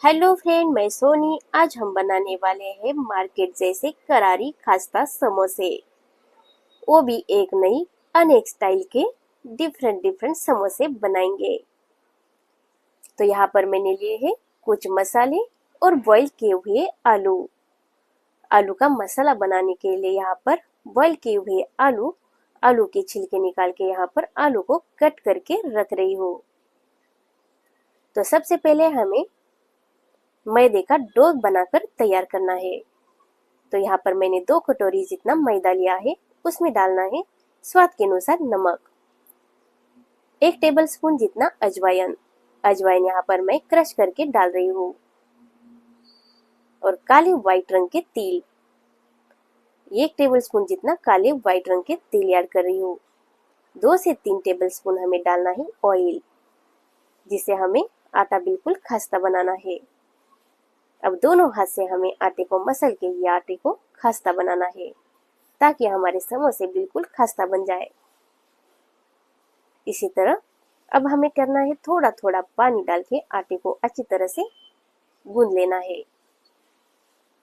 Hello friend, मैं सोनी। आज हम बनाने वाले हैं मार्केट जैसे करारी खास्ता समोसे। वो भी एक नई अनेक स्टाइल के डिफरेंट डिफरेंट समोसे बनाएंगे। तो यहाँ पर मैंने लिए हैं कुछ मसाले और बॉईल किए हुए आलू। आलू का मसाला बनाने के लिए यहाँ पर बॉईल किए हुए आलू के छिलके निकाल के यहाँ पर आलू को कट करके रख रही हूँ। तो सबसे पहले हमें मैदे का डो बनाकर तैयार करना है। तो यहाँ पर मैंने 2 कटोरी जितना मैदा लिया है। उसमें डालना है स्वाद के अनुसार नमक, 1 टेबलस्पून जितना अजवाइन। अजवाइन यहाँ पर मैं क्रश करके डाल रही हूँ। और काले व्हाइट रंग के तिल, 1 टेबलस्पून जितना काले व्हाइट रंग के तिल ऐड कर रही हूँ। 2 से 3 टेबलस्पून हमें डालना है ऑयल, जिससे हमें आटा बिल्कुल खस्ता बनाना है। अब दोनों हाथ से हमें आटे को मसल के ये आटे को खस्ता बनाना है, ताकि हमारे समोसे बिल्कुल खस्ता बन जाए। इसी तरह अब हमें करना है, थोड़ा थोड़ा पानी डाल के आटे को अच्छी तरह से गूंद लेना है।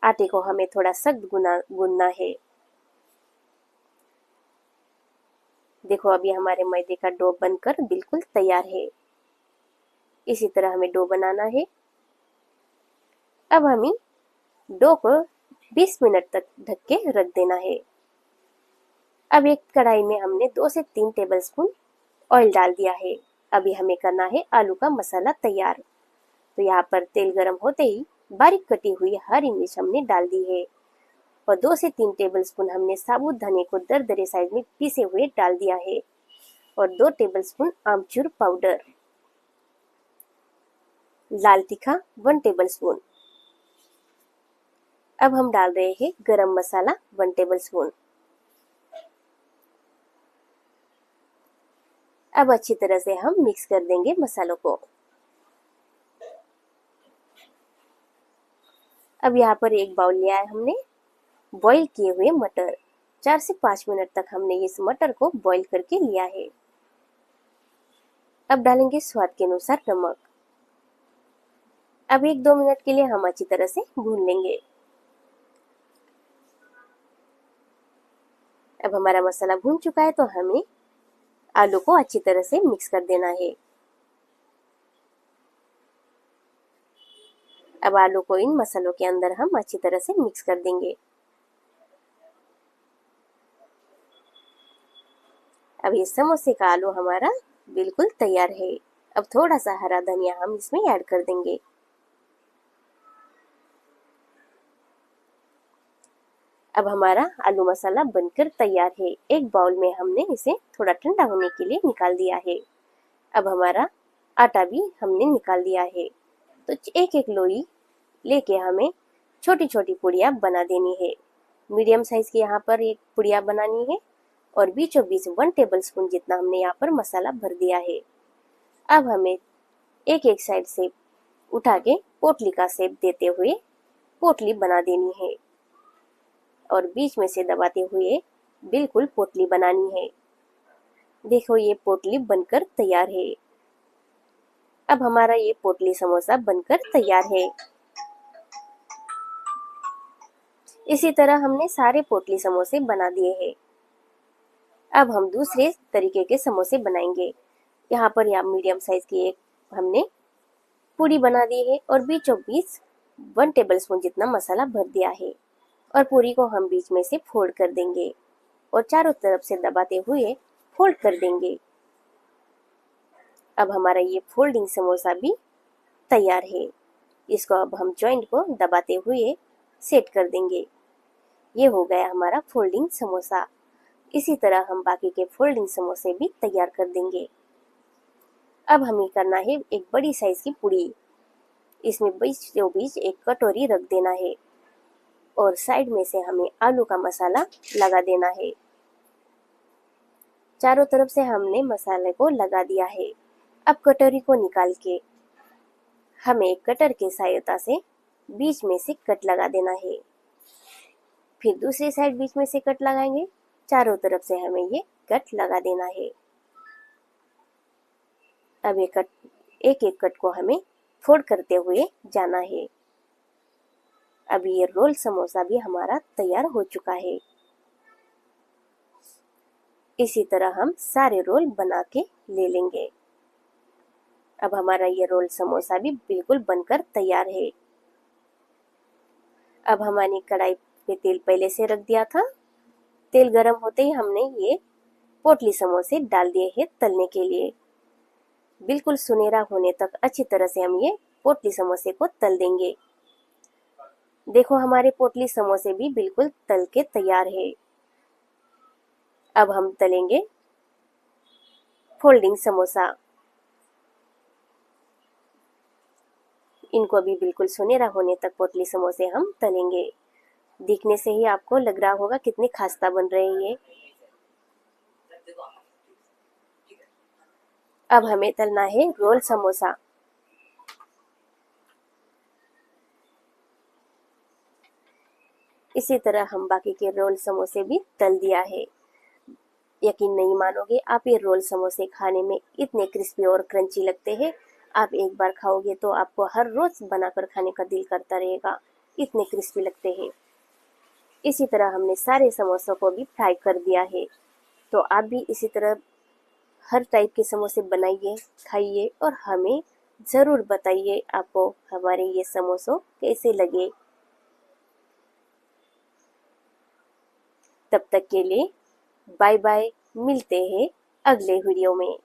आटे को हमें थोड़ा सख्त गूंदना है। देखो, अभी हमारे मैदे का डो बनकर बिल्कुल तैयार है। इसी तरह हमें डो बनाना है। अब हमें डो को 20 मिनट तक ढक के रख देना है। अब एक कढ़ाई में हमने 2 से 3 टेबलस्पून ऑयल डाल दिया है। अभी हमें करना है आलू का मसाला तैयार। तो यहाँ पर तेल गरम होते ही बारीक कटी हुई हरी मिर्च हमने डाल दी है। और 2 से 3 टेबलस्पून हमने साबुत धनिया को दरदरे साइज में पीसे हुए डाल दिया है। और 2 टेबलस्पून आमचूर पाउडर, लाल तीखा 1 टेबलस्पून। अब हम डाल रहे हैं गरम मसाला 1 टेबलस्पून। अब अच्छी तरह से हम मिक्स कर देंगे मसालों को। अब यहाँ पर एक बाउल लिया है हमने बॉईल किए हुए मटर। 4 से 5 मिनट तक हमने इस मटर को बॉईल करके लिया है। अब डालेंगे स्वाद के अनुसार नमक। अब 1-2 मिनट के लिए हम अच्छी तरह से भून लेंगे। अब हमारा मसाला भून चुका है, तो हमें आलू को अच्छी तरह से मिक्स कर देना है। अब आलू को इन मसालों के अंदर हम अच्छी तरह से मिक्स कर देंगे। अब ये समोसे का आलू हमारा बिल्कुल तैयार है। अब थोड़ा सा हरा धनिया हम इसमें ऐड कर देंगे। अब हमारा आलू मसाला बनकर तैयार है। एक बाउल में हमने इसे थोड़ा ठंडा होने के लिए निकाल दिया है। अब हमारा आटा भी हमने निकाल दिया है। तो एक एक लोई लेके हमें छोटी छोटी पुड़िया बना देनी है। मीडियम साइज की यहाँ पर एक पुड़िया बनानी है। और बीचों बीच 1 टेबलस्पून जितना हमने यहाँ पर मसाला भर दिया है। अब हमें एक एक साइड से उठा के पोटली का शेप देते हुए पोटली बना देनी है। और बीच में से दबाते हुए बिल्कुल पोटली बनानी है। देखो, ये पोटली बनकर तैयार है। अब हमारा ये पोटली समोसा बनकर तैयार है। इसी तरह हमने सारे पोटली समोसे बना दिए हैं। अब हम दूसरे तरीके के समोसे बनाएंगे। यहाँ पर या मीडियम साइज की एक हमने पूरी बना दी है और बीचों बीच 1 टेबलस्पून जितना मसाला भर दिया है। और पूरी को हम बीच में से फोल्ड कर देंगे और चारों तरफ से दबाते हुए फोल्ड कर देंगे। अब हमारा ये फोल्डिंग समोसा भी तैयार है। इसको अब हम जॉइंट को दबाते हुए सेट कर देंगे। ये हो गया हमारा फोल्डिंग समोसा। इसी तरह हम बाकी के फोल्डिंग समोसे भी तैयार कर देंगे। अब हमें करना है एक बड़ी साइज की पूड़ी। इसमें बीचों बीच एक कटोरी रख देना है और साइड में से हमें आलू का मसाला लगा देना है। चारों तरफ से हमने मसाले को लगा दिया है। अब कटोरी को निकाल के हमें कटर के सहायता से बीच में से कट लगा देना है। फिर दूसरी साइड बीच में से कट लगाएंगे। चारों तरफ से हमें ये कट लगा देना है। अब एक एक कट को हमें फोल्ड करते हुए जाना है। अभी ये रोल समोसा भी हमारा तैयार हो चुका है। इसी तरह हम सारे रोल बना के ले लेंगे। अब हमारा ये रोल समोसा भी बिल्कुल बनकर तैयार है। अब हमारी कढ़ाई पे तेल पहले से रख दिया था। तेल गरम होते ही हमने ये पोटली समोसे डाल दिए हैं तलने के लिए। बिल्कुल सुनहरा होने तक अच्छी तरह से हम ये पोटली समोसे को तल देंगे। देखो हमारे पोटली समोसे भी बिल्कुल तल के तैयार है। अब हम तलेंगे फोल्डिंग समोसा। इनको भी बिल्कुल सुनहरा होने तक पोटली समोसे हम तलेंगे। दिखने से ही आपको लग रहा होगा कितने खास्ता बन रहे हैं ये। अब हमें तलना है रोल समोसा। इसी तरह हम बाकी के रोल समोसे भी तल दिया है। यकीन नहीं मानोगे, आप ये रोल समोसे खाने में इतने क्रिस्पी और क्रंची लगते हैं। आप एक बार खाओगे तो आपको हर रोज बनाकर खाने का दिल करता रहेगा, इतने क्रिस्पी लगते हैं। इसी तरह हमने सारे समोसों को भी फ्राई कर दिया है। तो आप भी इसी तरह हर टाइप के समोसे बनाइए, खाइए और हमें ज़रूर बताइए आपको हमारे ये समोसे कैसे लगे। तब तक के लिए बाय बाय, मिलते हैं अगले वीडियो में।